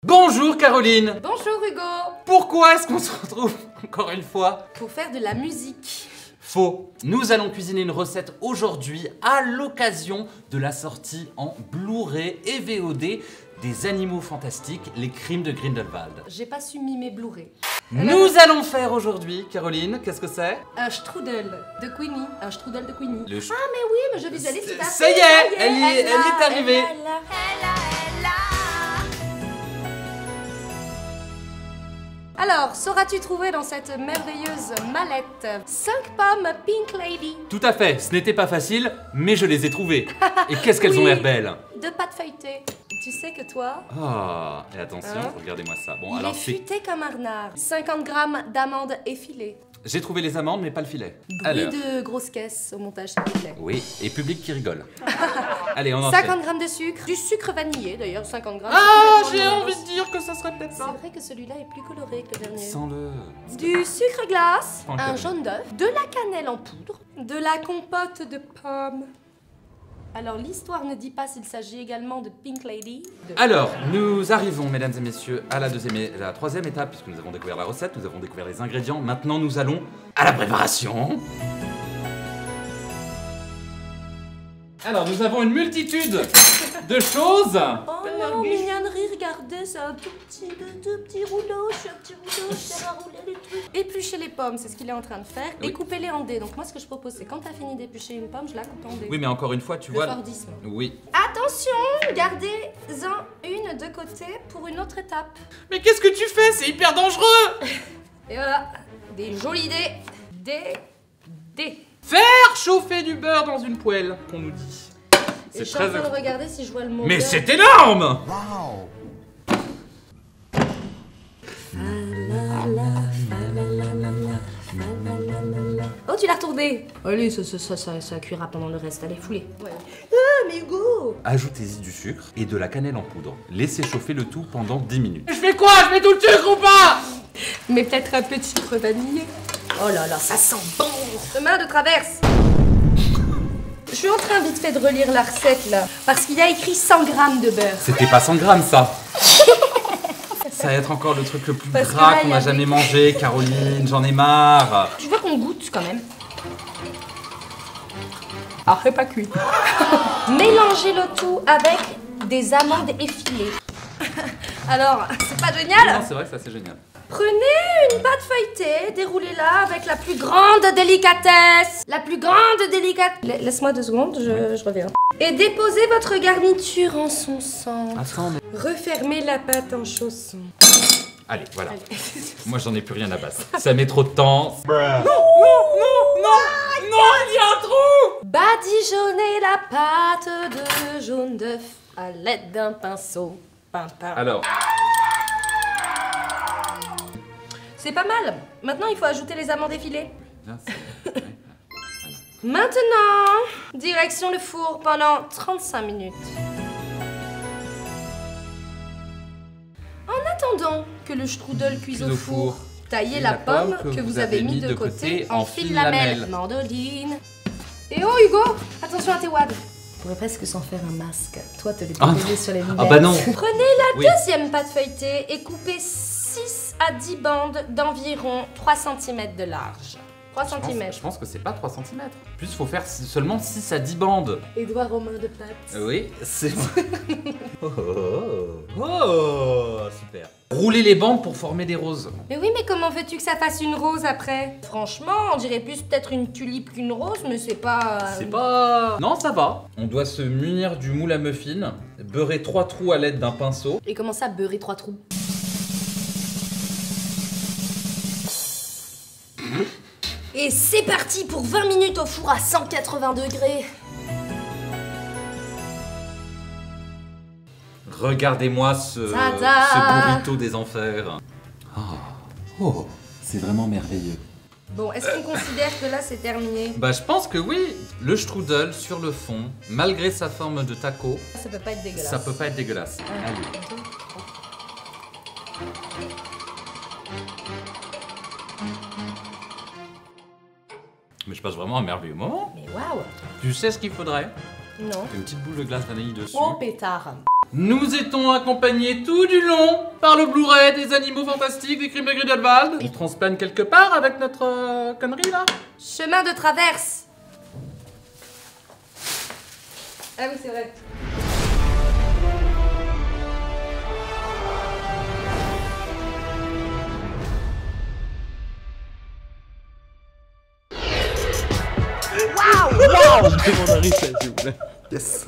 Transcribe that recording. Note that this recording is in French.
Bonjour Caroline. Bonjour Hugo. Pourquoi est-ce qu'on se retrouve encore une fois? Pour faire de la musique. Faux. Nous allons cuisiner une recette aujourd'hui à l'occasion de la sortie en Blu-ray et VOD des Animaux Fantastiques, les Crimes de Grindelwald. J'ai pas su mimer Blu-ray. Nous allons faire aujourd'hui, Caroline, qu'est-ce que c'est? Un strudel de Queenie. Un strudel de Queenie. Le Ah mais oui, mais je visualise tout à fait. Ça y est, elle y est arrivée. Alors, sauras-tu trouver dans cette merveilleuse mallette 5 pommes Pink Lady? Tout à fait, ce n'était pas facile, mais je les ai trouvées. Et qu'est-ce qu'elles ont l'air belles. De pâte feuilletée. Tu sais que toi, Ah, et attention, Hein? regardez-moi ça. Bon, il alors est c'est... futé comme un renard. 50 grammes d'amandes effilées. J'ai trouvé les amandes, mais pas le filet. Bruit Alors. de grosse caisse au montage, s'il vous plaît. Oui, et public qui rigole. Allez, on enchaîne. 50 grammes de sucre. Du sucre vanillé d'ailleurs, 50 grammes. Ah, c'est j'ai complètement envie normal. de dire que ça serait peut-être C'est ça. vrai que celui-là est plus coloré que le dernier. Sens-le. Du sucre glace, Encore un une. jaune d'œuf, de la cannelle en poudre, de la compote de pommes. Alors l'histoire ne dit pas s'il s'agit également de Pink Lady. Alors, nous arrivons, mesdames et messieurs, à la deuxième et la troisième étape, puisque nous avons découvert la recette, nous avons découvert les ingrédients. Maintenant, nous allons à la préparation. Alors, nous avons une multitude de choses. Oh, mignonnerie, regardez, c'est un tout petit rouleau, je suis un petit rouleau, je sais à rouler les trucs. Éplucher les pommes, c'est ce qu'il est en train de faire, Oui. et couper-les en dés. Donc moi, ce que je propose, c'est quand t'as fini d'éplucher une pomme, je la coupe en dés. Oui, mais encore une fois, tu Le vois... Fordisme. Oui. Attention, gardez-en une de côté pour une autre étape. Mais qu'est-ce que tu fais? C'est hyper dangereux. Et voilà, des jolis dés. Des. Faire chauffer du beurre dans une poêle, qu'on nous dit. Et je suis en train de regarder si je vois le mot. Mais beurre. c'est énorme. Oh, tu l'as retourné. Allez, ça cuira pendant le reste. Allez, foulez. Ouais. Ah, mais Hugo. Ajoutez-y du sucre et de la cannelle en poudre. Laissez chauffer le tout pendant 10 minutes. Je fais quoi? Je mets tout le sucre ou pas? Mais peut-être un peu de sucre vanillé. Oh là là, ça sent bon. Chemin de traverse. Je suis en train vite fait de relire la recette là, parce qu'il y a écrit 100 grammes de beurre. C'était pas 100 grammes ça. Ça va être encore le truc le plus Parce que gras là, qu'on il y a avait- jamais mangé, Caroline, j'en ai marre. Tu veux qu'on goûte quand même? Alors, c'est pas cuit. Mélangez le tout avec des amandes effilées. Alors, c'est pas génial? Non, c'est vrai que ça c'est génial. Prenez une pâte feuilletée, déroulez-la avec la plus grande délicatesse. La plus grande délicatesse. Laisse-moi 2 secondes, je reviens. Et déposez votre garniture en son centre. Attends, mais... Refermez la pâte en chausson. Allez, voilà. Moi j'en ai plus rien à battre. Ça met trop de temps. Non, il y a un trou. Badigeonnez la pâte de jaune d'œuf à l'aide d'un pinceau. Pimpin. Alors, C'est pas mal. Maintenant, il faut ajouter les amandes effilées. là, c'est- ouais, Maintenant, direction le four pendant 35 minutes. En attendant que le strudel cuise au four, taillez la pomme que vous avez mis de côté en fines lamelles. Mandoline. Et oh Hugo, attention à tes wads. On pourrait presque s'en faire un masque. Toi, te les Ah, poser sur les lunettes. ah bah non. Prenez la Oui. deuxième pâte feuilletée et coupez 6 à 10 bandes d'environ 3 cm de large. 3 cm. je pense que c'est pas 3 cm. En plus, faut faire seulement 6 à 10 bandes. Édouard Romain de pâte. Oui, c'est vrai. Oh, super. Roulez les bandes pour former des roses. Mais oui, mais comment veux-tu que ça fasse une rose après? Franchement, on dirait plus peut-être une tulipe qu'une rose, mais c'est pas... C'est pas... Non, ça va. On doit se munir du moule à muffins, beurrer 3 trous à l'aide d'un pinceau. Et comment ça, beurrer 3 trous? Et c'est parti pour 20 minutes au four à 180 degrés. Regardez-moi ce burrito des enfers. Oh, c'est vraiment merveilleux. Bon, est-ce qu'on considère que là c'est terminé? Bah, je pense que oui. Le strudel sur le fond, malgré sa forme de taco, Ça peut pas être dégueulasse. ça peut pas être dégueulasse. Un, Allez. 2, 3. Mais je passe vraiment un merveilleux moment. Mais waouh! Tu sais ce qu'il faudrait? Non. Une petite boule de glace vanille dessus. Oh pétard! Nous étions accompagnés tout du long par le Blu-ray des animaux fantastiques des crimes de Grindelwald. On transplane quelque part avec notre connerie là. Chemin de traverse. Ah oui, c'est vrai. Waouh! Wow! Je demande un replay, s'il vous plaît. Yes.